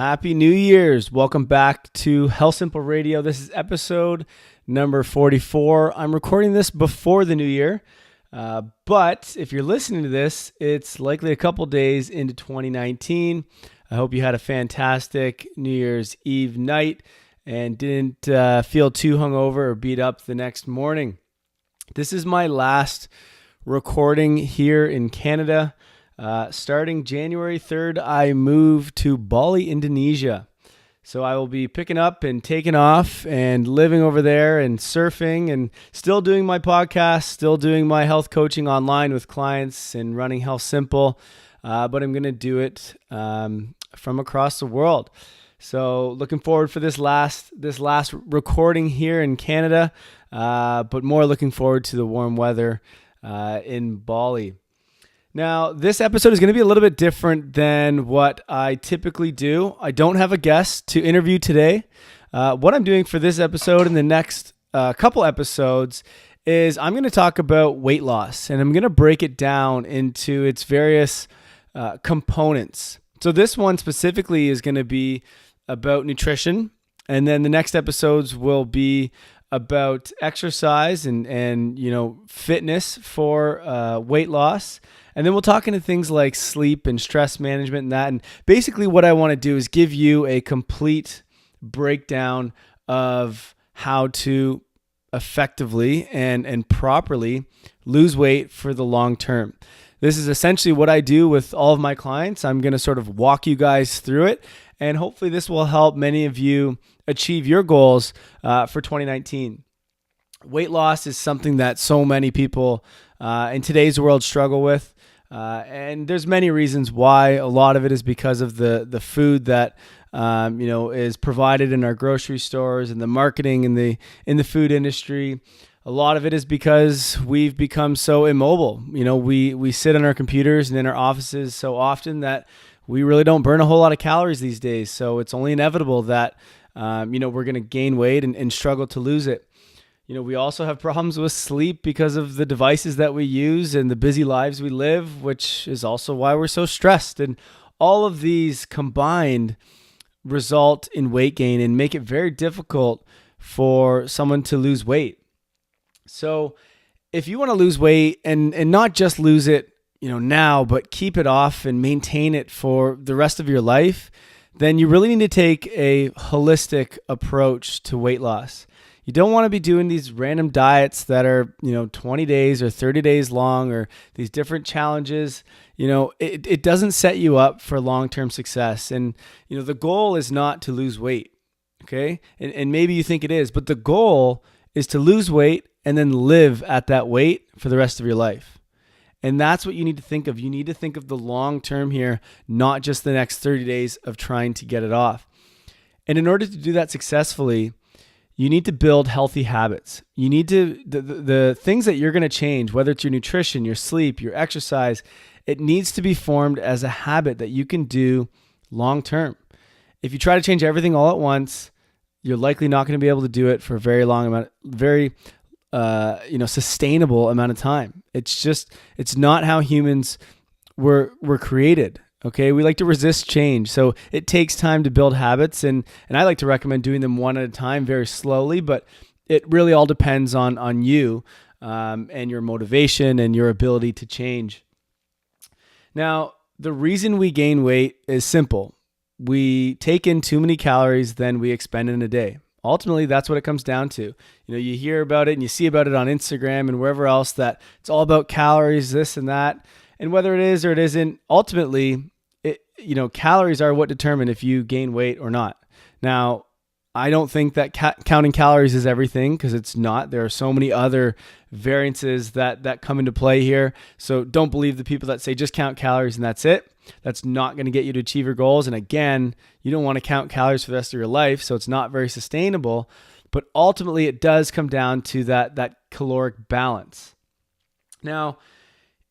Happy New Year's. Welcome back to HealthSimple Radio. This is episode number 44. I'm recording this before the new year, but if you're listening to this, it's likely a couple days into 2019. I hope you had a fantastic New Year's Eve night and didn't feel too hungover or beat up the next morning. This is my last recording here in Canada. Starting January 3rd, I moved to Bali, Indonesia. So I will be picking up and taking off and living over there and surfing and still doing my podcast, still doing my health coaching online with clients and running HealthSimple. But I'm going to do it from across the world. So looking forward for this last recording here in Canada, but more looking forward to the warm weather in Bali. Now, this episode is going to be a little bit different than what I typically do. I don't have a guest to interview today. What I'm doing for this episode and the next couple episodes is I'm going to talk about weight loss, and I'm going to break it down into its various components. So this one specifically is going to be about nutrition, and then the next episodes will be about exercise and fitness for weight loss. And then we'll talk into things like sleep and stress management and that. And basically what I want to do is give you a complete breakdown of how to effectively and properly lose weight for the long term. This is essentially what I do with all of my clients. I'm going to sort of walk you guys through it. And hopefully this will help many of you achieve your goals for 2019. Weight loss is something that so many people in today's world struggle with. And there's many reasons why. A lot of it is because of the food that is provided in our grocery stores and the marketing in the food industry. A lot of it is because we've become so immobile. We sit on our computers and in our offices so often that we really don't burn a whole lot of calories these days. So it's only inevitable that we're going to gain weight and struggle to lose it. We also have problems with sleep because of the devices that we use and the busy lives we live, which is also why we're so stressed. And all of these combined result in weight gain and make it very difficult for someone to lose weight. So if you want to lose weight and not just lose it, now, but keep it off and maintain it for the rest of your life, then you really need to take a holistic approach to weight loss. You don't want to be doing these random diets that are, 20 days or 30 days long, or these different challenges. It doesn't set you up for long-term success. And, the goal is not to lose weight. Okay. And maybe you think it is, but the goal is to lose weight and then live at that weight for the rest of your life. And that's what you need to think of. You need to think of the long term here, not just the next 30 days of trying to get it off. And in order to do that successfully, you need to build healthy habits. You need to, the things that you're going to change, whether it's your nutrition, your sleep, your exercise, it needs to be formed as a habit that you can do long term. If you try to change everything all at once, you're likely not going to be able to do it for a very sustainable amount of time. It's not how humans were created. Okay, we like to resist change. So it takes time to build habits, and I like to recommend doing them one at a time, very slowly, but it really all depends on you and your motivation and your ability to change. Now, the reason we gain weight is simple. We take in too many calories than we expend in a day. Ultimately, that's what it comes down to. You hear about it and you see about it on Instagram and wherever else that it's all about calories, this and that. And whether it is or it isn't, ultimately, calories are what determine if you gain weight or not. Now, I don't think that counting calories is everything, because it's not. There are so many other variances that come into play here. So don't believe the people that say just count calories and that's it. That's not going to get you to achieve your goals. And again, you don't want to count calories for the rest of your life, so it's not very sustainable. But ultimately, it does come down to that caloric balance. Now,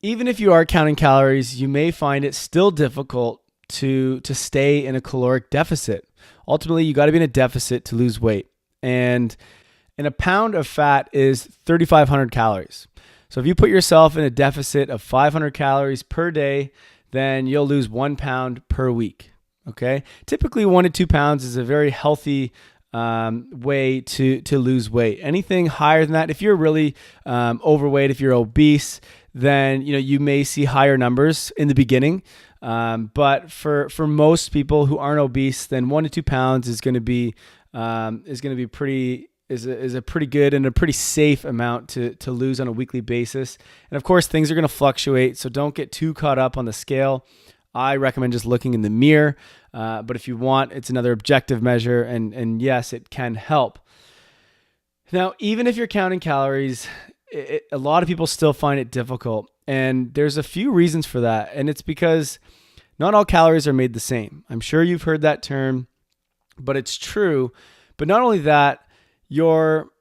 even if you are counting calories, you may find it still difficult to stay in a caloric deficit. Ultimately, you got to be in a deficit to lose weight. And a pound of fat is 3,500 calories. So if you put yourself in a deficit of 500 calories per day, then you'll lose 1 pound per week. Okay. Typically 1 to 2 pounds is a very healthy way to lose weight. Anything higher than that, if you're really overweight, if you're obese, then you may see higher numbers in the beginning. But for most people who aren't obese, then 1 to 2 pounds is going to be a pretty good and a pretty safe amount to lose on a weekly basis. And of course, things are going to fluctuate, so don't get too caught up on the scale. I recommend just looking in the mirror, but if you want, it's another objective measure, and yes, it can help. Now, even if you're counting calories, a lot of people still find it difficult, and there's a few reasons for that, and it's because not all calories are made the same. I'm sure you've heard that term, but it's true. But not only that, your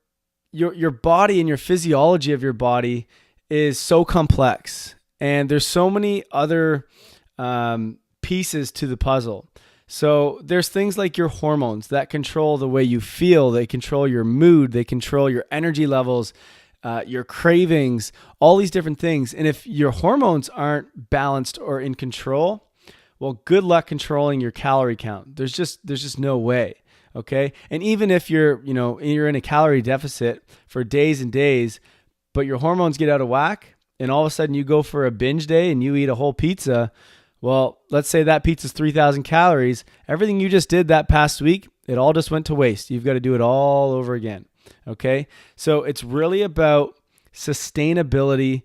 body and your physiology of your body is so complex, and there's so many other pieces to the puzzle. So there's things like your hormones that control the way you feel. They control your mood. They control your energy levels, your cravings, all these different things. And if your hormones aren't balanced or in control, well, good luck controlling your calorie count. There's just no way. Okay. And even if you're in a calorie deficit for days and days, but your hormones get out of whack, and all of a sudden you go for a binge day and you eat a whole pizza. Well, let's say that pizza's 3,000 calories. Everything you just did that past week, it all just went to waste. You've got to do it all over again. Okay. So it's really about sustainability,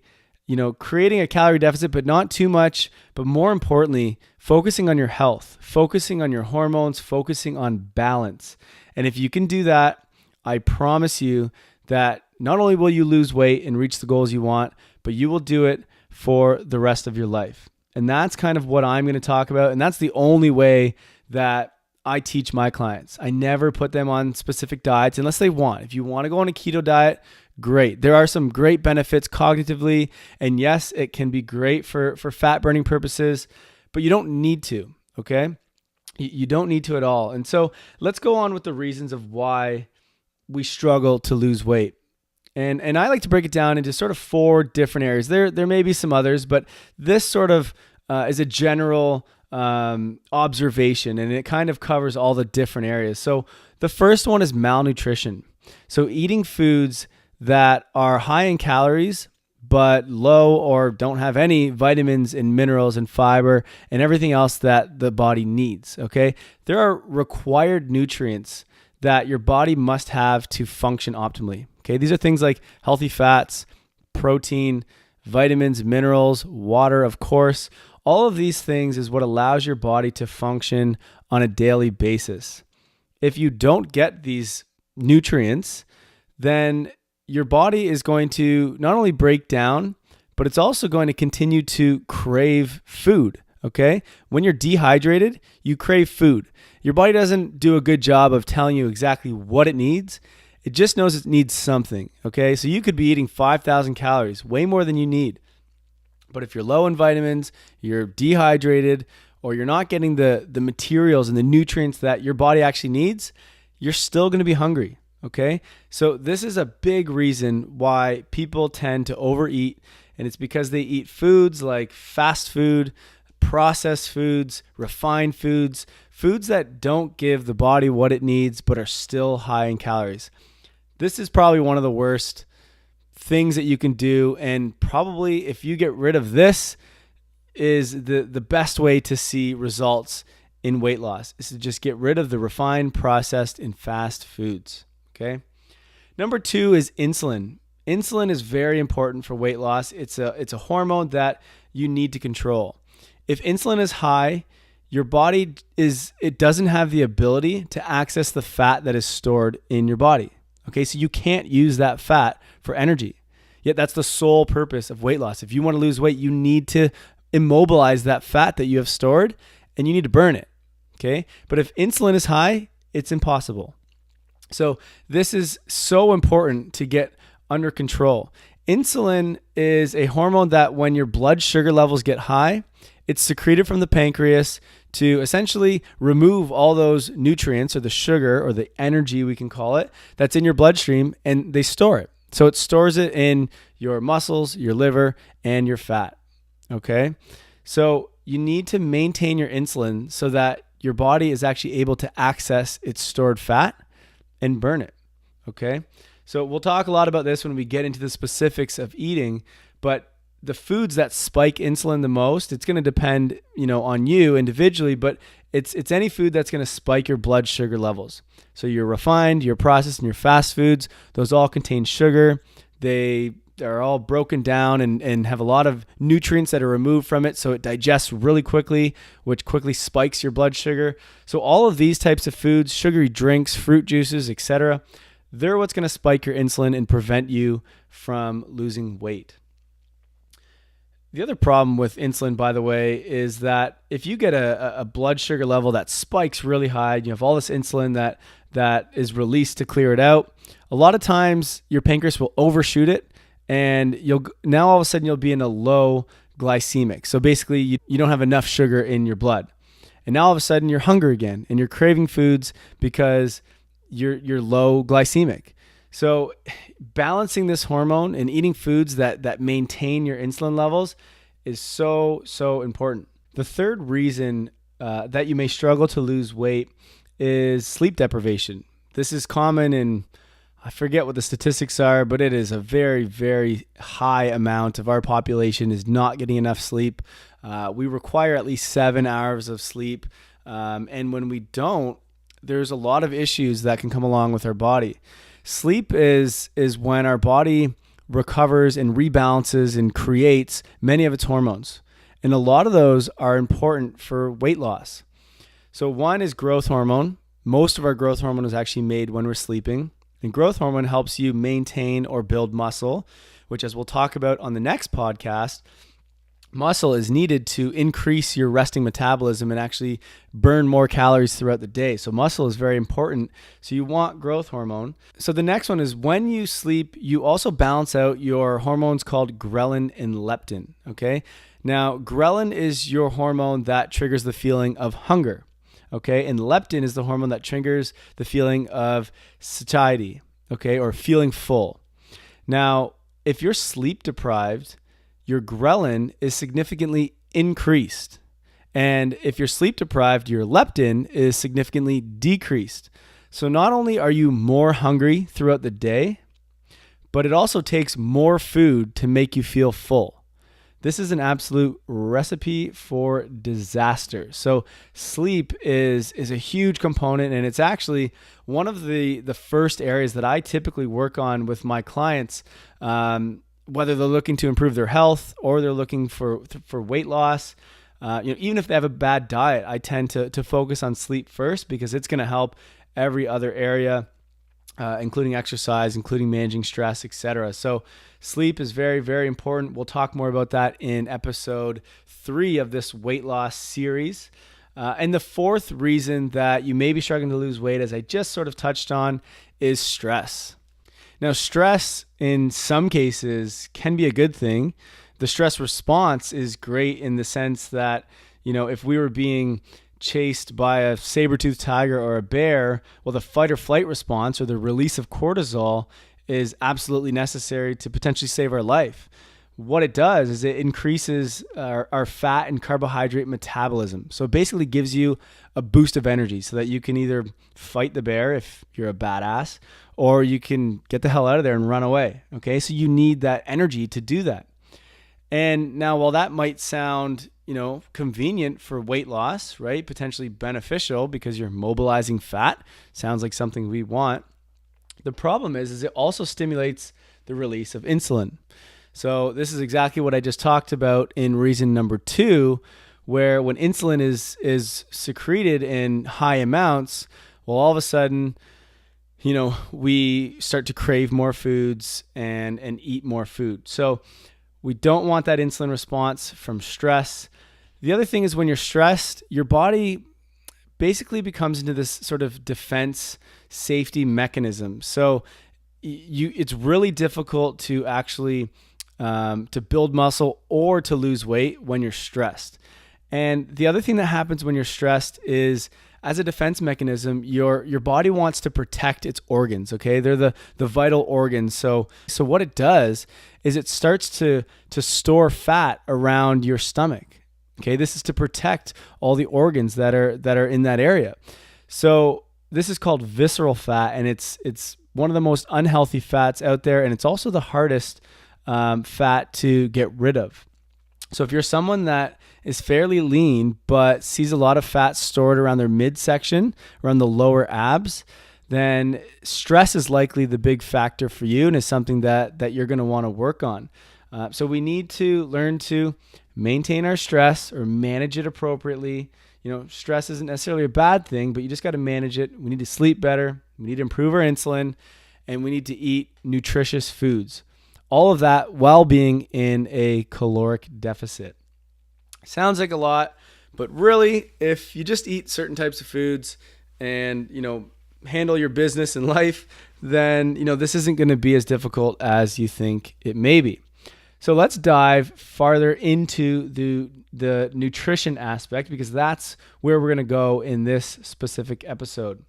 creating a calorie deficit, but not too much. But more importantly, focusing on your health, focusing on your hormones, focusing on balance. And if you can do that, I promise you that not only will you lose weight and reach the goals you want, but you will do it for the rest of your life. And that's kind of what I'm going to talk about. And that's the only way that I teach my clients. I never put them on specific diets unless they want. If you want to go on a keto diet, great. There are some great benefits cognitively. And yes, it can be great for fat burning purposes, but you don't need to, okay? You don't need to at all. And so let's go on with the reasons of why we struggle to lose weight. And I like to break it down into sort of 4 different areas. There may be some others, but this sort of is a general observation, and it kind of covers all the different areas. So the first one is malnutrition. So eating foods that are high in calories, but low or don't have any vitamins and minerals and fiber and everything else that the body needs, okay? There are required nutrients that your body must have to function optimally. Okay, these are things like healthy fats, protein, vitamins, minerals, water, of course. All of these things is what allows your body to function on a daily basis. If you don't get these nutrients, then your body is going to not only break down, but it's also going to continue to crave food. Okay? When you're dehydrated, you crave food. Your body doesn't do a good job of telling you exactly what it needs. It just knows it needs something, okay? So you could be eating 5,000 calories, way more than you need. But if you're low in vitamins, you're dehydrated, or you're not getting the materials and the nutrients that your body actually needs, you're still going to be hungry, okay? So this is a big reason why people tend to overeat, and it's because they eat foods like fast food, processed foods, refined foods, foods that don't give the body what it needs but are still high in calories. This is probably one of the worst things that you can do, and probably if you get rid of this is the best way to see results in weight loss, is to just get rid of the refined, processed, and fast foods, okay? Number 2 is insulin. Insulin is very important for weight loss. It's a hormone that you need to control. If insulin is high, your body doesn't have the ability to access the fat that is stored in your body. Okay, so you can't use that fat for energy. Yet that's the sole purpose of weight loss. If you want to lose weight, you need to immobilize that fat that you have stored, and you need to burn it. Okay, but if insulin is high, it's impossible. So this is so important to get under control. Insulin is a hormone that when your blood sugar levels get high, it's secreted from the pancreas to essentially remove all those nutrients or the sugar or the energy, we can call it, that's in your bloodstream, and they store it. So it stores it in your muscles, your liver, and your fat. Okay? So you need to maintain your insulin so that your body is actually able to access its stored fat and burn it. Okay. So we'll talk a lot about this when we get into the specifics of eating, but the foods that spike insulin the most, it's going to depend, on you individually, but it's any food that's going to spike your blood sugar levels. So your refined, your processed, and your fast foods, those all contain sugar. They are all broken down and have a lot of nutrients that are removed from it, so it digests really quickly, which quickly spikes your blood sugar. So all of these types of foods, sugary drinks, fruit juices, etc., they're what's going to spike your insulin and prevent you from losing weight. The other problem with insulin, by the way, is that if you get a blood sugar level that spikes really high, you have all this insulin that is released to clear it out, a lot of times your pancreas will overshoot it, and now all of a sudden you'll be in a low glycemic. So basically you don't have enough sugar in your blood. And now all of a sudden you're hungry again and you're craving foods because you're low glycemic. So balancing this hormone and eating foods that maintain your insulin levels is so important. The third reason that you may struggle to lose weight is sleep deprivation. This is common in, I forget what the statistics are, but it is a very, very high amount of our population is not getting enough sleep. We require at least 7 hours of sleep. And when we don't, there's a lot of issues that can come along with our body. Sleep is when our body recovers and rebalances and creates many of its hormones. And a lot of those are important for weight loss. So one is growth hormone. Most of our growth hormone is actually made when we're sleeping. And growth hormone helps you maintain or build muscle, which, as we'll talk about on the next podcast, muscle is needed to increase your resting metabolism and actually burn more calories throughout the day. So muscle is very important. So you want growth hormone. So the next one is when you sleep, you also balance out your hormones called ghrelin and leptin. Okay. Now, ghrelin is your hormone that triggers the feeling of hunger. Okay. And leptin is the hormone that triggers the feeling of satiety. Okay. Or feeling full. Now, if you're sleep deprived, your ghrelin is significantly increased. And if you're sleep deprived, your leptin is significantly decreased. So not only are you more hungry throughout the day, but it also takes more food to make you feel full. This is an absolute recipe for disaster. So sleep is a huge component, and it's actually one of the first areas that I typically work on with my clients, whether they're looking to improve their health or they're looking for weight loss. Even if they have a bad diet, I tend to focus on sleep first because it's going to help every other area, including exercise, including managing stress, etc. So sleep is very, very important. We'll talk more about that in episode 3 of this weight loss series. And the fourth reason that you may be struggling to lose weight, as I just sort of touched on, is stress. Now, stress in some cases can be a good thing. The stress response is great in the sense that, if we were being chased by a saber-toothed tiger or a bear, well, the fight or flight response or the release of cortisol is absolutely necessary to potentially save our life. What it does is it increases our fat and carbohydrate metabolism. So it basically gives you a boost of energy so that you can either fight the bear if you're a badass, or you can get the hell out of there and run away. Okay, so you need that energy to do that. And now, while that might sound, convenient for weight loss, right? Potentially beneficial because you're mobilizing fat. Sounds like something we want. The problem is it also stimulates the release of insulin. So this is exactly what I just talked about in reason number 2, where when insulin is secreted in high amounts, well, all of a sudden, we start to crave more foods and eat more food. So we don't want that insulin response from stress. The other thing is when you're stressed, your body basically becomes into this sort of defense safety mechanism. So it's really difficult to actually to build muscle or to lose weight when you're stressed. And the other thing that happens when you're stressed is, as a defense mechanism, your body wants to protect its organs, okay? They're the vital organs. So what it does is it starts to store fat around your stomach. Okay, this is to protect all the organs that are in that area. So this is called visceral fat, and it's one of the most unhealthy fats out there, and it's also the hardest fat to get rid of. So if you're someone that is fairly lean but sees a lot of fat stored around their midsection, around the lower abs, then stress is likely the big factor for you and is something that you're going to want to work on. So we need to learn to maintain our stress or manage it appropriately. Stress isn't necessarily a bad thing, but you just got to manage it. We need to sleep better. We need to improve our insulin, and we need to eat nutritious foods. All of that while being in a caloric deficit. Sounds like a lot, but really, if you just eat certain types of foods and, handle your business and life, then, this isn't going to be as difficult as you think it may be. So let's dive farther into the nutrition aspect, because that's where we're going to go in this specific episode.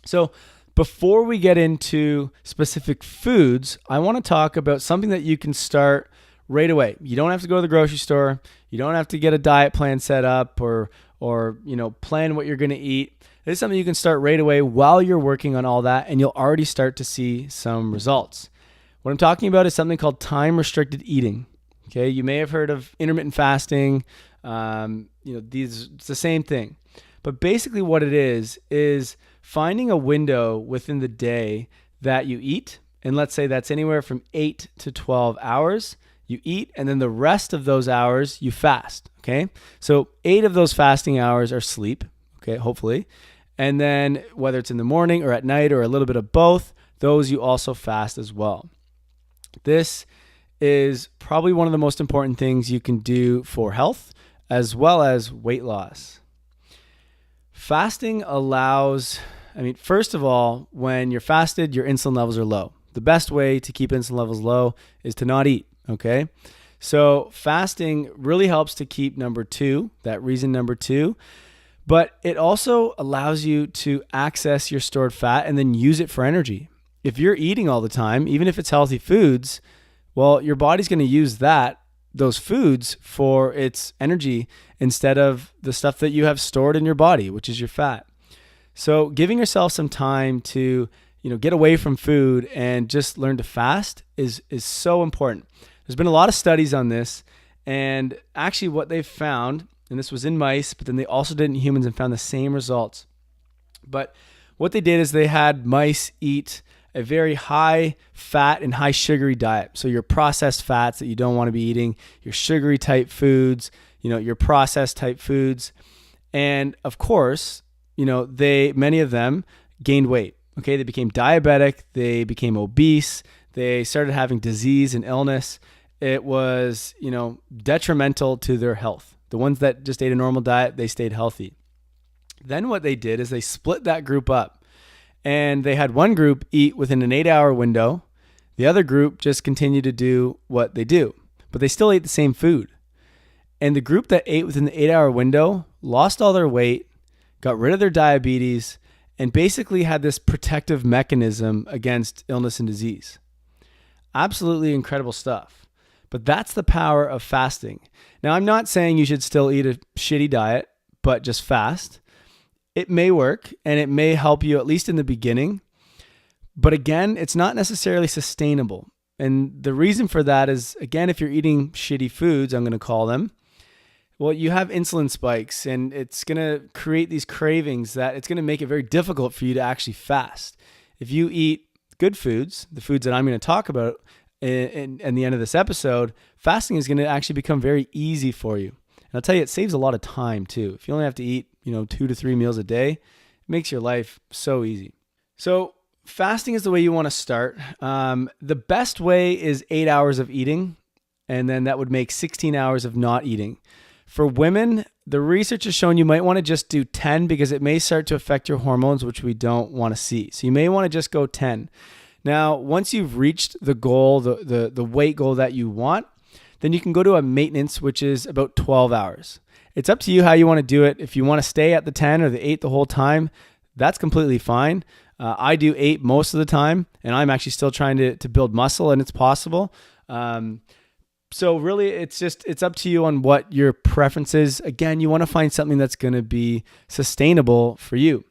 So before we get into specific foods, I want to talk about something that you can start right away. You don't have to go to the grocery store. You don't have to get a diet plan set up or plan what you're going to eat. This is something you can start right away while you're working on all that, and you'll already start to see some results. What I'm talking about is something called time-restricted eating. Okay, you may have heard of intermittent fasting. It's the same thing. But basically what it is finding a window within the day that you eat, and let's say that's anywhere from 8 to 12 hours. You eat, and then the rest of those hours you fast, okay? So 8 of those fasting hours are sleep, okay, hopefully. And then whether it's in the morning or at night or a little bit of both, those you also fast as well. This is probably one of the most important things you can do for health as well as weight loss. Fasting allows, first of all, when you're fasted, your insulin levels are low. The best way to keep insulin levels low is to not eat, okay? So fasting really helps to keep number two, but it also allows you to access your stored fat and then use it for energy. If you're eating all the time, even if it's healthy foods, well, your body's going to use those foods for its energy instead of the stuff that you have stored in your body, which is your fat. So giving yourself some time to, get away from food and just learn to fast is so important. There's been a lot of studies on this, and actually what they've found, and this was in mice, but then they also did it in humans and found the same results. But what they did is they had mice eat a very high fat and high sugary diet. So your processed fats that you don't want to be eating, your sugary type foods, your processed type foods. And of course, many of them gained weight. Okay. They became diabetic. They became obese. They started having disease and illness. It was, detrimental to their health. The ones that just ate a normal diet, they stayed healthy. Then what they did is they split that group up. And they had one group eat within an 8-hour window. The other group just continued to do what they do, but they still ate the same food. And the group that ate within the 8-hour window lost all their weight, got rid of their diabetes, and basically had this protective mechanism against illness and disease. Absolutely incredible stuff. But that's the power of fasting. Now, I'm not saying you should still eat a shitty diet, but just fast. It may work and it may help you at least in the beginning, but again, it's not necessarily sustainable. And the reason for that is, again, if you're eating shitty foods, I'm going to call them, well, you have insulin spikes and it's going to create these cravings that it's going to make it very difficult for you to actually fast. If you eat good foods, the foods that I'm going to talk about in the end of this episode, fasting is going to actually become very easy for you. And I'll tell you, it saves a lot of time too. If you only have to eat 2 to 3 meals a day, it makes your life so easy. So fasting is the way you want to start. The best way is 8 hours of eating, and then that would make 16 hours of not eating. For women, the research has shown you might want to just do 10 because it may start to affect your hormones, which we don't want to see. So you may want to just go 10. Now, once you've reached the goal, the weight goal that you want, then you can go to a maintenance, which is about 12 hours. It's up to you how you want to do it. If you want to stay at the 10 or the 8 the whole time, that's completely fine. I do 8 most of the time, and I'm actually still trying to build muscle, and it's possible. So really, it's up to you on what your preference is. Again, you want to find something that's going to be sustainable for you.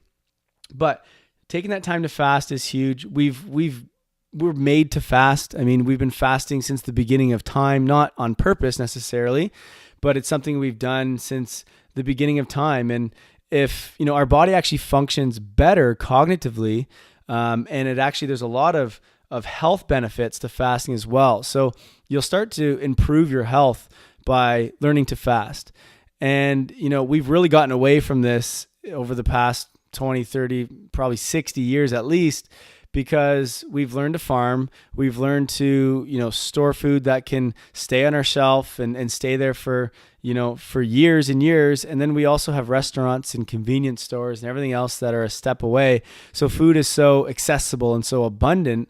But taking that time to fast is huge. We're made to fast. I mean, we've been fasting since the beginning of time, not on purpose necessarily, but it's something we've done since the beginning of time. And if, our body actually functions better cognitively, and it actually, there's a lot of health benefits to fasting as well. So you'll start to improve your health by learning to fast. And, we've really gotten away from this over the past 20, 30, probably 60 years at least, because we've learned to farm. We've learned to, store food that can stay on our shelf and stay there for years and years. And then we also have restaurants and convenience stores and everything else that are a step away. So food is so accessible and so abundant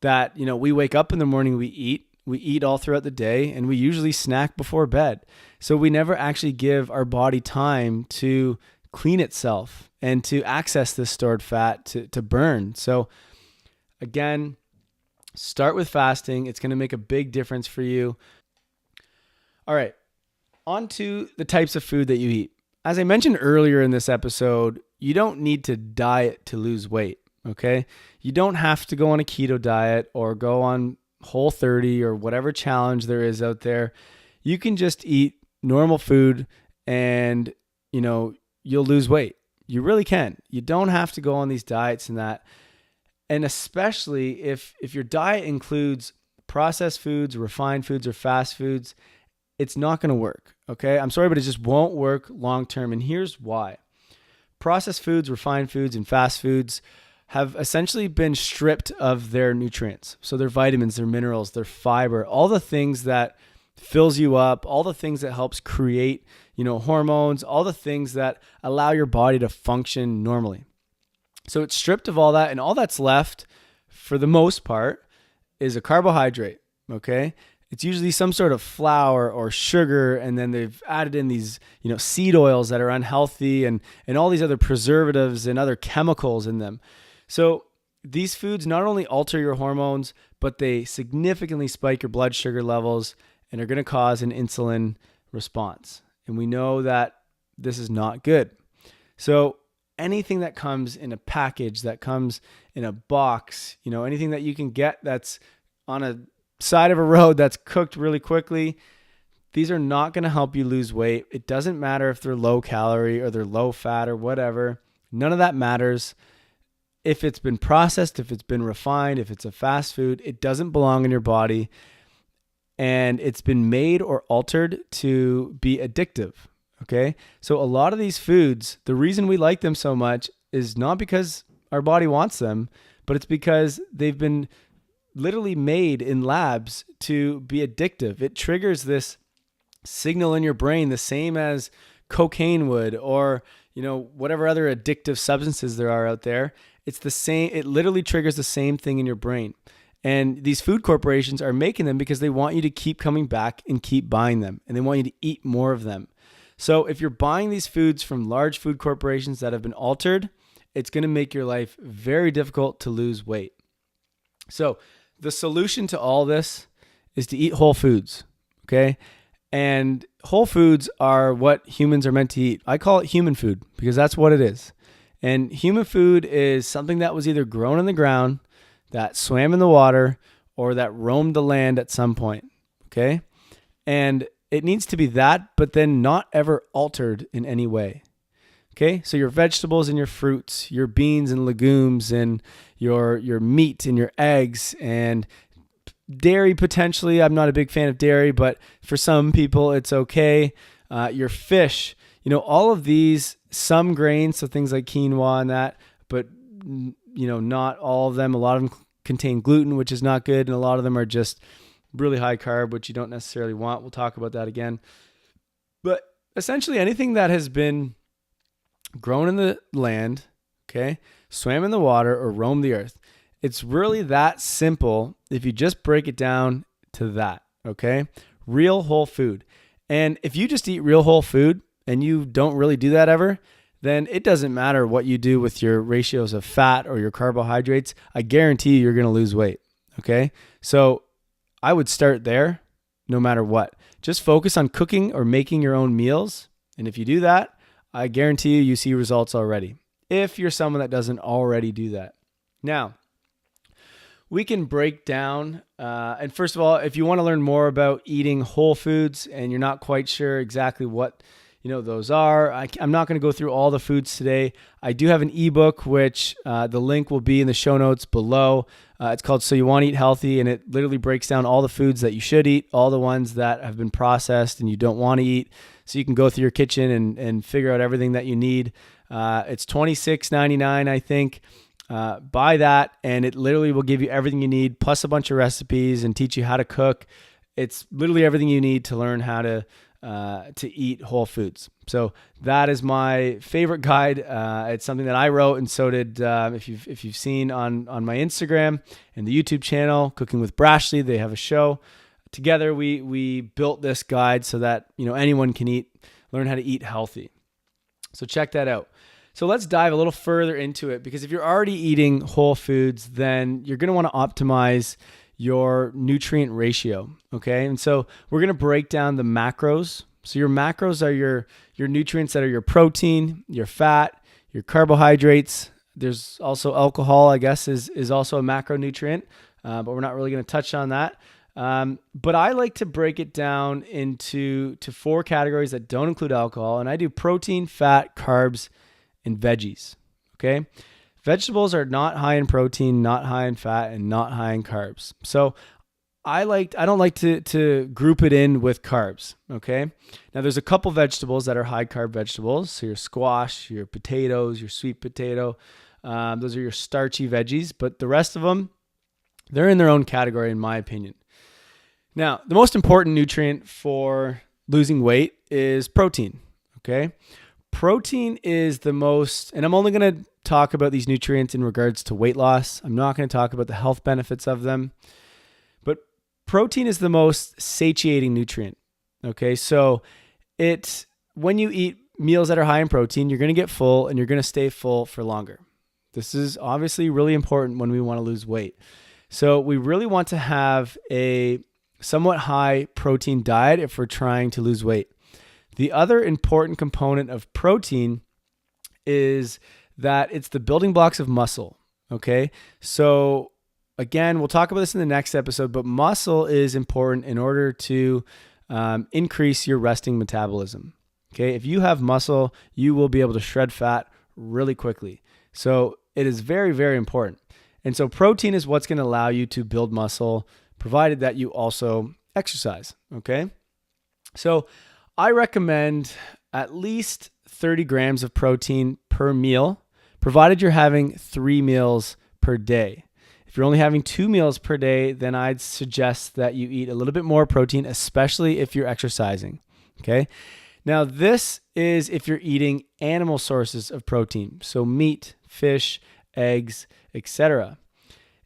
that, we wake up in the morning, we eat all throughout the day, and we usually snack before bed. So we never actually give our body time to clean itself and to access this stored fat to burn. So again, start with fasting. It's going to make a big difference for you. All right, on to the types of food that you eat. As I mentioned earlier in this episode, you don't need to diet to lose weight, okay? You don't have to go on a keto diet or go on Whole30 or whatever challenge there is out there. You can just eat normal food and, you'll lose weight. You really can. You don't have to go on these diets and that. And especially if your diet includes processed foods, refined foods, or fast foods, it's not going to work. Okay. I'm sorry, but it just won't work long term. And here's why. Processed foods, refined foods, and fast foods have essentially been stripped of their nutrients. So their vitamins, their minerals, their fiber, all the things that fills you up, all the things that helps create, hormones, all the things that allow your body to function normally. So it's stripped of all that, and all that's left for the most part is a carbohydrate, okay? It's usually some sort of flour or sugar, and then they've added in these, seed oils that are unhealthy and all these other preservatives and other chemicals in them. So these foods not only alter your hormones, but they significantly spike your blood sugar levels and are going to cause an insulin response. And we know that this is not good. So anything that comes in a package, that comes in a box, anything that you can get that's on a side of a road that's cooked really quickly, these are not going to help you lose weight. It doesn't matter if they're low calorie or they're low fat or whatever. None of that matters. If it's been processed, if it's been refined, if it's a fast food, it doesn't belong in your body. And it's been made or altered to be addictive. Okay. So a lot of these foods, the reason we like them so much is not because our body wants them, but it's because they've been literally made in labs to be addictive. It triggers this signal in your brain, the same as cocaine would, or, whatever other addictive substances there are out there. It's the same. It literally triggers the same thing in your brain. And these food corporations are making them because they want you to keep coming back and keep buying them. And they want you to eat more of them. So if you're buying these foods from large food corporations that have been altered, it's going to make your life very difficult to lose weight. So the solution to all this is to eat whole foods, okay? And whole foods are what humans are meant to eat. I call it human food because that's what it is. And human food is something that was either grown in the ground, that swam in the water, or that roamed the land at some point, okay? And it needs to be that, but then not ever altered in any way. Okay, so your vegetables and your fruits, your beans and legumes, and your meat and your eggs and dairy potentially. I'm not a big fan of dairy, but for some people it's okay. Your fish, all of these, some grains, so things like quinoa and that, but not all of them. A lot of them contain gluten, which is not good, and a lot of them are just really high carb, which you don't necessarily want. We'll talk about that again. But essentially anything that has been grown in the land, okay, swam in the water, or roamed the earth. It's really that simple if you just break it down to that, okay? Real whole food. And if you just eat real whole food and you don't really do that ever, then it doesn't matter what you do with your ratios of fat or your carbohydrates. I guarantee you're going to lose weight, okay? So I would start there no matter what. Just focus on cooking or making your own meals. And if you do that, I guarantee you see results already. If you're someone that doesn't already do that. Now, we can break down, and first of all, if you want to learn more about eating whole foods and you're not quite sure exactly what those are, I'm not going to go through all the foods today. I do have an ebook, which the link will be in the show notes below. It's called So You Want to Eat Healthy, and it literally breaks down all the foods that you should eat, all the ones that have been processed and you don't want to eat, so you can go through your kitchen and figure out everything that you need. It's $26.99, I think. Buy that, and it literally will give you everything you need, plus a bunch of recipes and teach you how to cook. It's literally everything you need to learn how to eat whole foods. So that is my favorite guide. It's something that I wrote, and so did if you've seen on my Instagram and the YouTube channel, Cooking with Brashley. They have a show together. We built this guide so that anyone can learn how to eat healthy. So check that out. So let's dive a little further into it, because if you're already eating whole foods, then you're going to want to optimize your nutrient ratio, okay? And so we're going to break down the macros. So your macros are your nutrients that are your protein, your fat, your carbohydrates. There's also alcohol, I guess, is also a macronutrient, but we're not really going to touch on that. But I like to break it down into 4 categories that don't include alcohol, and I do protein, fat, carbs, and veggies, okay? Vegetables are not high in protein, not high in fat, and not high in carbs. So I don't like to group it in with carbs, okay? Now there's a couple vegetables that are high carb vegetables. So your squash, your potatoes, your sweet potato, those are your starchy veggies, but the rest of them, they're in their own category in my opinion. Now, the most important nutrient for losing weight is protein, okay? Protein is the most, and I'm only going to talk about these nutrients in regards to weight loss. I'm not going to talk about the health benefits of them, but protein is the most satiating nutrient. Okay. So when you eat meals that are high in protein, you're going to get full and you're going to stay full for longer. This is obviously really important when we want to lose weight. So we really want to have a somewhat high protein diet if we're trying to lose weight. The other important component of protein is that it's the building blocks of muscle, okay? So again, we'll talk about this in the next episode, but muscle is important in order to increase your resting metabolism, okay? If you have muscle, you will be able to shred fat really quickly. So it is very, very important. And so protein is what's going to allow you to build muscle, provided that you also exercise, okay? So I recommend at least 30 grams of protein per meal, provided you're having 3 meals per day. If you're only having 2 meals per day, then I'd suggest that you eat a little bit more protein, especially if you're exercising, okay? Now, this is if you're eating animal sources of protein, so meat, fish, eggs, etc.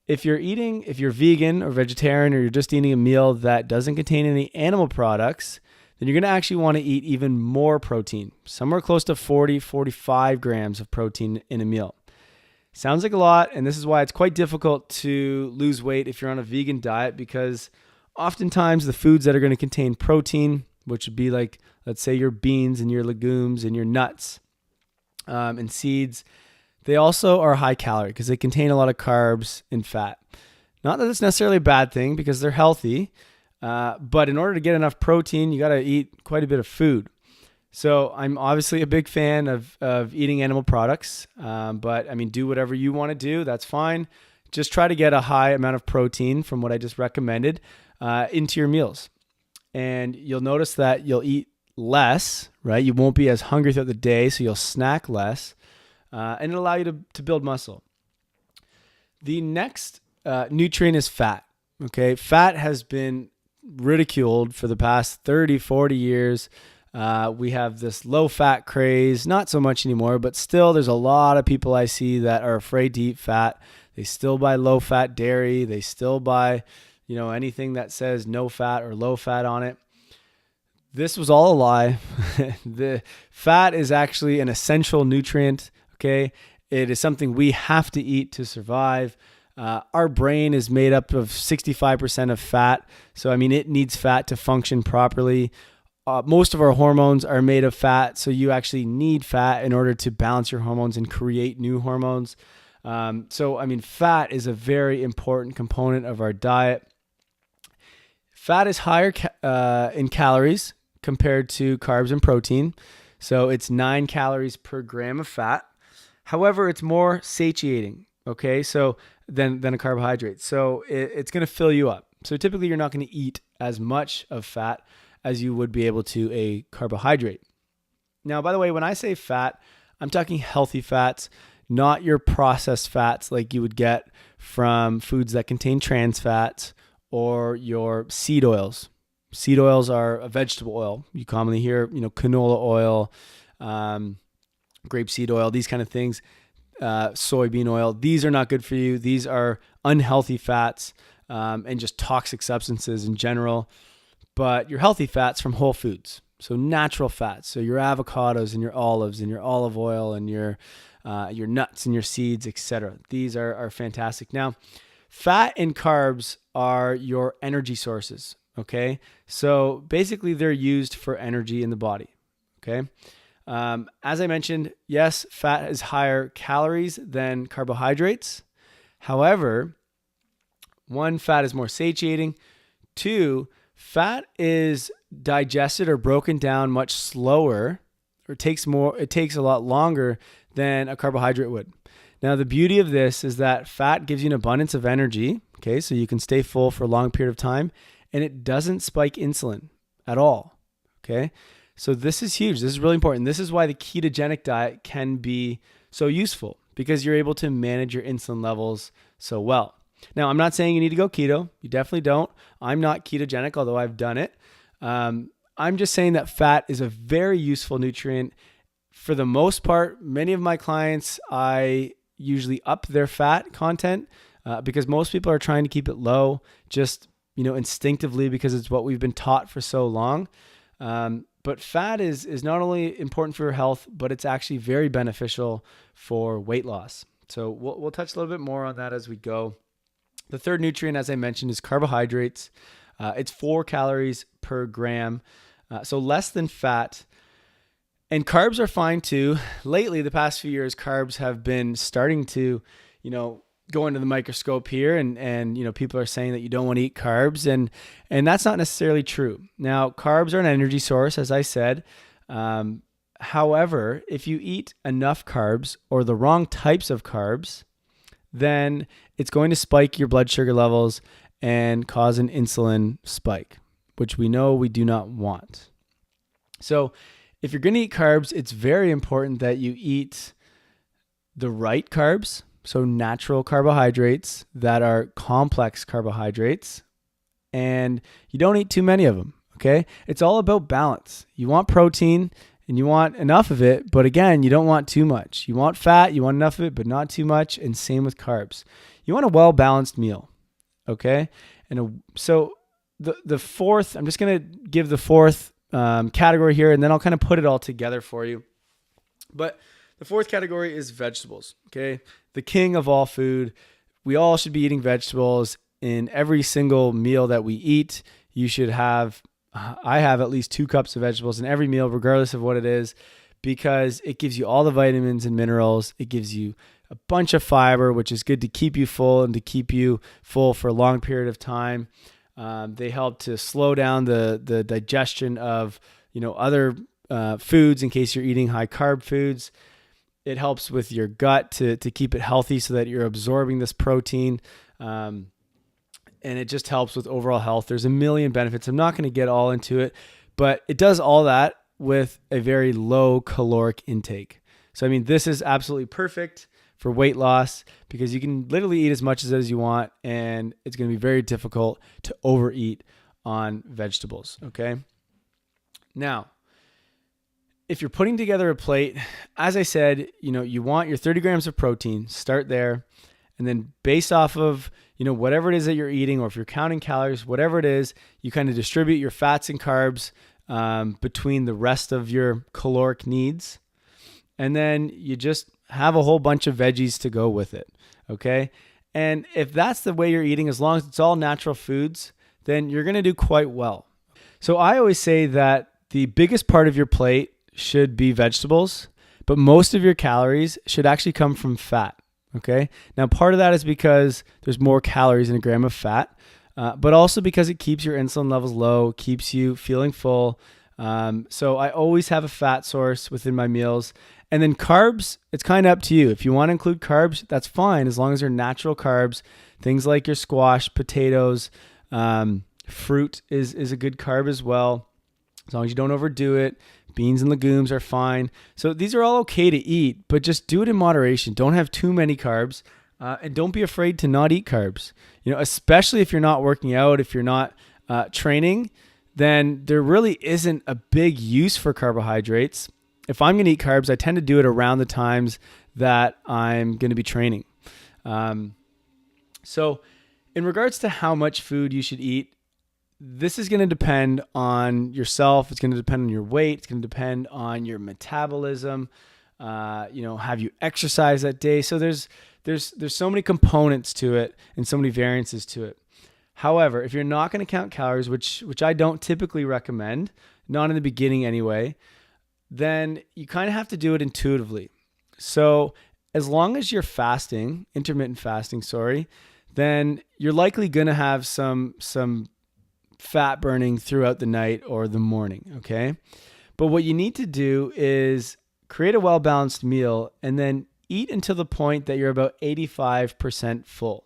If you're vegan or vegetarian, or you're just eating a meal that doesn't contain any animal products, then you're going to actually want to eat even more protein, somewhere close to 40, 45 grams of protein in a meal. Sounds like a lot, and this is why it's quite difficult to lose weight if you're on a vegan diet, because oftentimes the foods that are going to contain protein, which would be like, let's say your beans and your legumes and your nuts and seeds, they also are high calorie because they contain a lot of carbs and fat. Not that it's necessarily a bad thing because they're healthy, but in order to get enough protein, you got to eat quite a bit of food. So I'm obviously a big fan of eating animal products, but I mean, do whatever you want to do. That's fine. Just try to get a high amount of protein from what I just recommended into your meals. And you'll notice that you'll eat less, right? You won't be as hungry throughout the day, so you'll snack less, and it'll allow you to build muscle. The next nutrient is fat, okay? Fat has been ridiculed for the past 30, 40 years. We have this low fat craze, not so much anymore, but still there's a lot of people I see that are afraid to eat fat. They still buy low fat dairy. They still buy, anything that says no fat or low fat on it. This was all a lie. The fat is actually an essential nutrient, okay? It is something we have to eat to survive. Our brain is made up of 65% of fat. So, I mean, it needs fat to function properly. Most of our hormones are made of fat. So you actually need fat in order to balance your hormones and create new hormones. So, I mean, fat is a very important component of our diet. Fat is higher in calories compared to carbs and protein. So it's 9 calories per gram of fat. However, it's more satiating, okay, so than a carbohydrate. So it's going to fill you up. So typically you're not going to eat as much of fat as you would be able to a carbohydrate. Now, by the way, when I say fat, I'm talking healthy fats, not your processed fats like you would get from foods that contain trans fats or your seed oils. Seed oils are a vegetable oil. You commonly hear, canola oil, grapeseed oil, these kind of things, soybean oil. These are not good for you. These are unhealthy fats and just toxic substances in general. But your healthy fats from whole foods, so natural fats, so your avocados and your olives and your olive oil and your nuts and your seeds, etc. These are fantastic. Now, fat and carbs are your energy sources, okay? So basically they're used for energy in the body, okay? As I mentioned, yes, fat is higher calories than carbohydrates. However, one, fat is more satiating. Two, fat is digested or broken down much slower, or it takes a lot longer than a carbohydrate would. Now, the beauty of this is that fat gives you an abundance of energy, okay, so you can stay full for a long period of time, and it doesn't spike insulin at all, okay? So this is huge. This is really important. This is why the ketogenic diet can be so useful, because you're able to manage your insulin levels so well. Now, I'm not saying you need to go keto. You definitely don't. I'm not ketogenic, although I've done it. I'm just saying that fat is a very useful nutrient. For the most part, many of my clients, I usually up their fat content because most people are trying to keep it low, just instinctively, because it's what we've been taught for so long. But fat is not only important for your health, but it's actually very beneficial for weight loss. So we'll touch a little bit more on that as we go. The third nutrient, as I mentioned, is carbohydrates. It's 4 calories per gram, so less than fat. And carbs are fine too. Lately, the past few years, carbs have been starting to, go into the microscope here, and people are saying that you don't want to eat carbs, and that's not necessarily true. Now, carbs are an energy source, as I said. However, if you eat enough carbs or the wrong types of carbs, then it's going to spike your blood sugar levels and cause an insulin spike, which we know we do not want. So if you're going to eat carbs, it's very important that you eat the right carbs, so natural carbohydrates that are complex carbohydrates, and you don't eat too many of them, okay? It's all about balance. You want protein and you want enough of it, but again, you don't want too much. You want fat, you want enough of it, but not too much, and same with carbs. You want a well-balanced meal, okay? So the fourth, I'm just going to give the fourth category here, and then I'll kind of put it all together for you. But the fourth category is vegetables, okay? The king of all food. We all should be eating vegetables in every single meal that we eat. You should have, I have at least 2 cups of vegetables in every meal, regardless of what it is, because it gives you all the vitamins and minerals. It gives you a bunch of fiber, which is good to keep you full and to keep you full for a long period of time. They help to slow down the digestion of other foods in case you're eating high carb foods. It helps with your gut to keep it healthy so that you're absorbing this protein. And it just helps with overall health. There's a million benefits. I'm not going to get all into it, but it does all that with a very low caloric intake. So, I mean, this is absolutely perfect for weight loss because you can literally eat as much as you want, and it's going to be very difficult to overeat on vegetables, okay? Now, if you're putting together a plate, as I said, you want your 30 grams of protein, start there, and then based off of, whatever it is that you're eating, or if you're counting calories, whatever it is, you kind of distribute your fats and carbs between the rest of your caloric needs. And then you just have a whole bunch of veggies to go with it. Okay. And if that's the way you're eating, as long as it's all natural foods, then you're going to do quite well. So I always say that the biggest part of your plate should be vegetables, but most of your calories should actually come from fat. Okay. Now, part of that is because there's more calories in a gram of fat, but also because it keeps your insulin levels low, keeps you feeling full. So I always have a fat source within my meals. And then carbs, it's kind of up to you. If you want to include carbs, that's fine, as long as they're natural carbs. Things like your squash, potatoes, fruit is a good carb as well, as long as you don't overdo it. Beans and legumes are fine. So these are all okay to eat, but just do it in moderation. Don't have too many carbs, and don't be afraid to not eat carbs. Especially if you're not working out, if you're not training, then there really isn't a big use for carbohydrates. If I'm going to eat carbs, I tend to do it around the times that I'm going to be training. So in regards to how much food you should eat, this is going to depend on yourself. It's going to depend on your weight. It's going to depend on your metabolism. Have you exercised that day? So there's so many components to it and so many variances to it. However, if you're not going to count calories, which I don't typically recommend, not in the beginning anyway, then you kind of have to do it intuitively. So as long as you're fasting, intermittent fasting, then you're likely going to have some fat burning throughout the night or the morning, okay? But what you need to do is create a well-balanced meal and then eat until the point that you're about 85% full.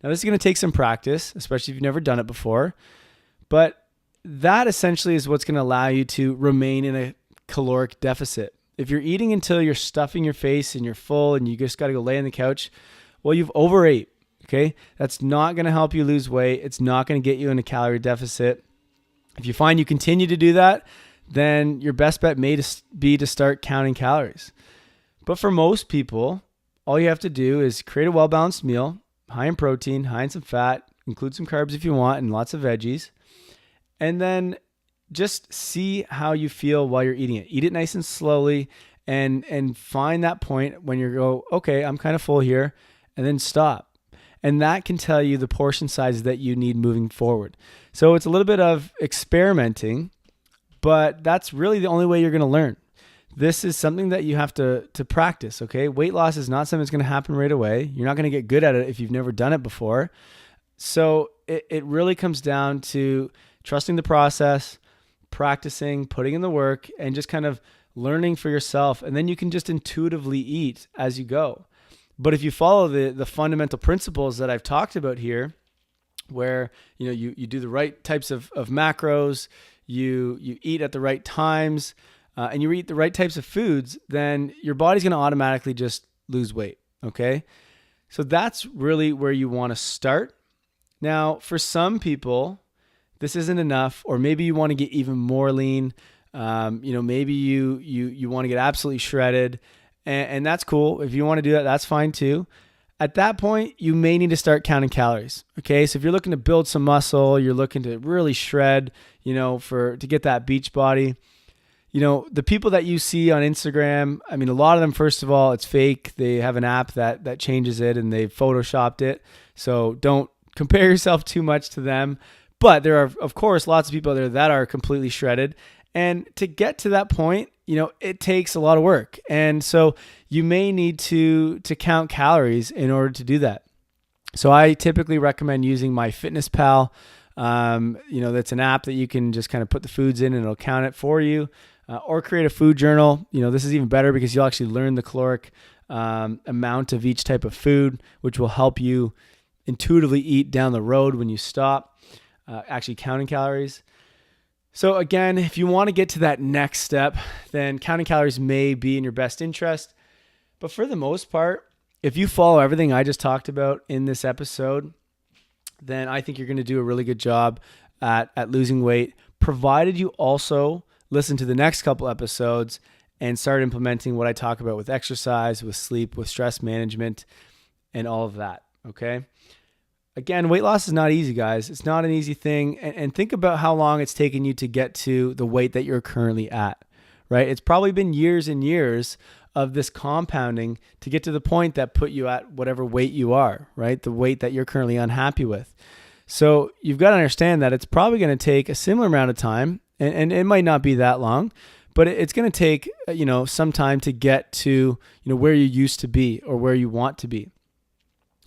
Now, this is going to take some practice, especially if you've never done it before, but that essentially is what's going to allow you to remain in a caloric deficit. If you're eating until you're stuffing your face and you're full and you just got to go lay on the couch, well, you've overate. Okay, that's not going to help you lose weight. It's not going to get you in a calorie deficit. If you find you continue to do that, then your best bet may be to start counting calories. But for most people, all you have to do is create a well-balanced meal, high in protein, high in some fat, include some carbs if you want, and lots of veggies. And then just see how you feel while you're eating it. Eat it nice and slowly and find that point when you go, okay, I'm kind of full here, and then stop. And that can tell you the portion size that you need moving forward. So it's a little bit of experimenting, but that's really the only way you're going to learn. This is something that you have to practice, okay? Weight loss is not something that's going to happen right away. You're not going to get good at it if you've never done it before. So it really comes down to trusting the process, practicing, putting in the work, and just kind of learning for yourself. And then you can just intuitively eat as you go. But if you follow the fundamental principles that I've talked about here, where you do the right types of macros, you eat at the right times, and you eat the right types of foods, then your body's going to automatically just lose weight, okay? So that's really where you want to start. Now, for some people, this isn't enough, or maybe you want to get even more lean. Maybe you want to get absolutely shredded. And that's cool. If you want to do that, that's fine too. At that point, you may need to start counting calories. Okay. So if you're looking to build some muscle, you're looking to really shred, to get that beach body, the people that you see on Instagram, a lot of them, first of all, it's fake. They have an app that changes it and they've photoshopped it. So don't compare yourself too much to them. But there are, of course, lots of people out there that are completely shredded. And to get to that point, it takes a lot of work. And so you may need to count calories in order to do that. So I typically recommend using MyFitnessPal. That's an app that you can just kind of put the foods in and it'll count it for you, or create a food journal. This is even better because you'll actually learn the caloric amount of each type of food, which will help you intuitively eat down the road when you stop actually counting calories. So again, if you want to get to that next step, then counting calories may be in your best interest. But for the most part, if you follow everything I just talked about in this episode, then I think you're going to do a really good job at losing weight, provided you also listen to the next couple episodes and start implementing what I talk about with exercise, with sleep, with stress management, and all of that, okay? Again, weight loss is not easy, guys. It's not an easy thing. And think about how long it's taken you to get to the weight that you're currently at, right? It's probably been years and years of this compounding to get to the point that put you at whatever weight you are, right? The weight that you're currently unhappy with. So you've got to understand that it's probably going to take a similar amount of time, and it might not be that long, but it's going to take, some time to get to, where you used to be or where you want to be.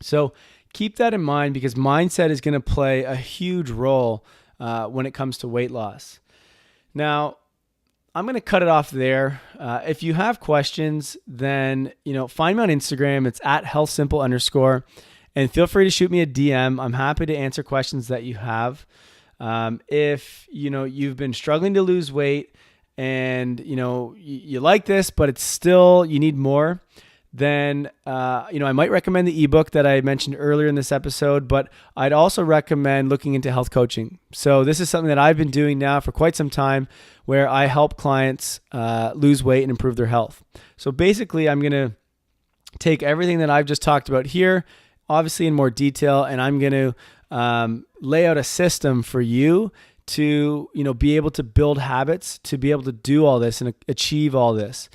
So keep that in mind, because mindset is going to play a huge role when it comes to weight loss. Now, I'm going to cut it off there. If you have questions, then, find me on Instagram. It's at HealthSimple_. And feel free to shoot me a DM. I'm happy to answer questions that you have. If, you've been struggling to lose weight and, you like this, but it's still, you need more, then, I might recommend the ebook that I mentioned earlier in this episode, but I'd also recommend looking into health coaching. So this is something that I've been doing now for quite some time, where I help clients lose weight and improve their health. So basically, I'm going to take everything that I've just talked about here, obviously in more detail, and I'm going to lay out a system for you to, be able to build habits, to be able to do all this and achieve all this.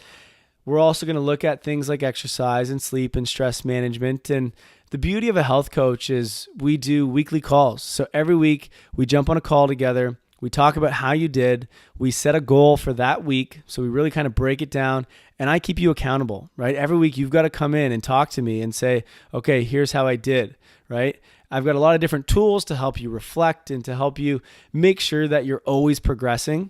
We're also going to look at things like exercise and sleep and stress management. And the beauty of a health coach is we do weekly calls. So every week we jump on a call together. We talk about how you did. We set a goal for that week. So we really kind of break it down, and I keep you accountable, right? Every week you've got to come in and talk to me and say, okay, here's how I did, right? I've got a lot of different tools to help you reflect and to help you make sure that you're always progressing.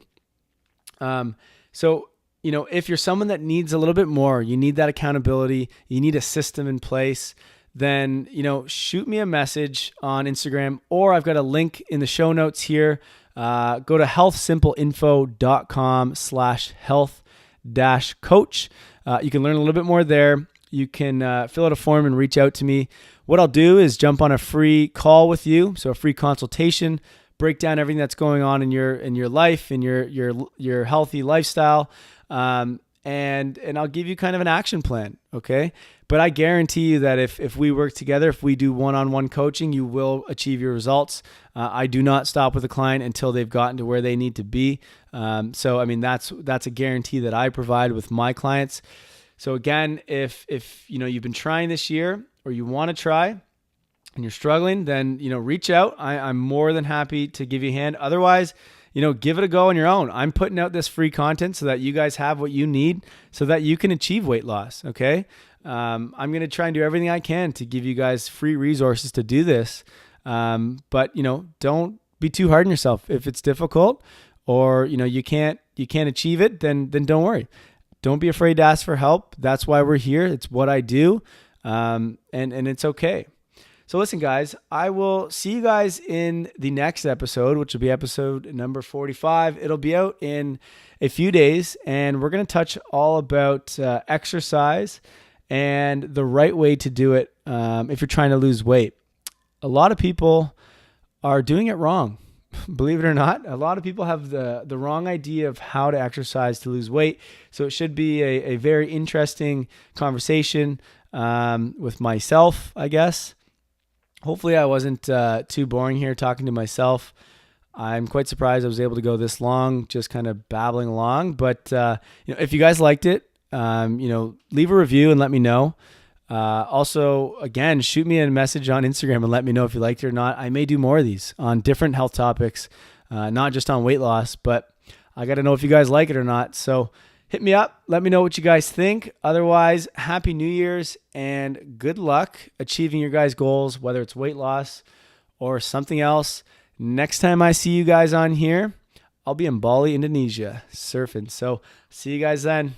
If you're someone that needs a little bit more, you need that accountability, you need a system in place, then, shoot me a message on Instagram, or I've got a link in the show notes here. Go to healthsimpleinfo.com/health-coach. You can learn a little bit more there. You can fill out a form and reach out to me. What I'll do is jump on a free call with you, so a free consultation, break down everything that's going on in your life, in your healthy lifestyle, and I'll give you kind of an action plan, okay? But I guarantee you that if we work together, if we do one-on-one coaching, you will achieve your results. I do not stop with a client until they've gotten to where they need to be. That's a guarantee that I provide with my clients. So again, if you've been trying this year, or you want to try and you're struggling, then reach out. I'm more than happy to give you a hand. Otherwise, give it a go on your own. I'm putting out this free content so that you guys have what you need so that you can achieve weight loss. Okay. I'm going to try and do everything I can to give you guys free resources to do this. But don't be too hard on yourself. If it's difficult or, you can't achieve it, then don't worry. Don't be afraid to ask for help. That's why we're here. It's what I do. And it's okay. So listen, guys, I will see you guys in the next episode, which will be episode number 45. It'll be out in a few days, and we're going to touch all about exercise and the right way to do it if you're trying to lose weight. A lot of people are doing it wrong. Believe it or not, a lot of people have the wrong idea of how to exercise to lose weight. So it should be a very interesting conversation with myself, I guess. Hopefully I wasn't too boring here talking to myself. I'm quite surprised I was able to go this long, just kind of babbling along. But if you guys liked it, leave a review and let me know. Also, again, shoot me a message on Instagram and let me know if you liked it or not. I may do more of these on different health topics, not just on weight loss, but I got to know if you guys like it or not. So hit me up. Let me know what you guys think. Otherwise, Happy New Year's and good luck achieving your guys' goals, whether it's weight loss or something else. Next time I see you guys on here, I'll be in Bali, Indonesia, surfing. So see you guys then.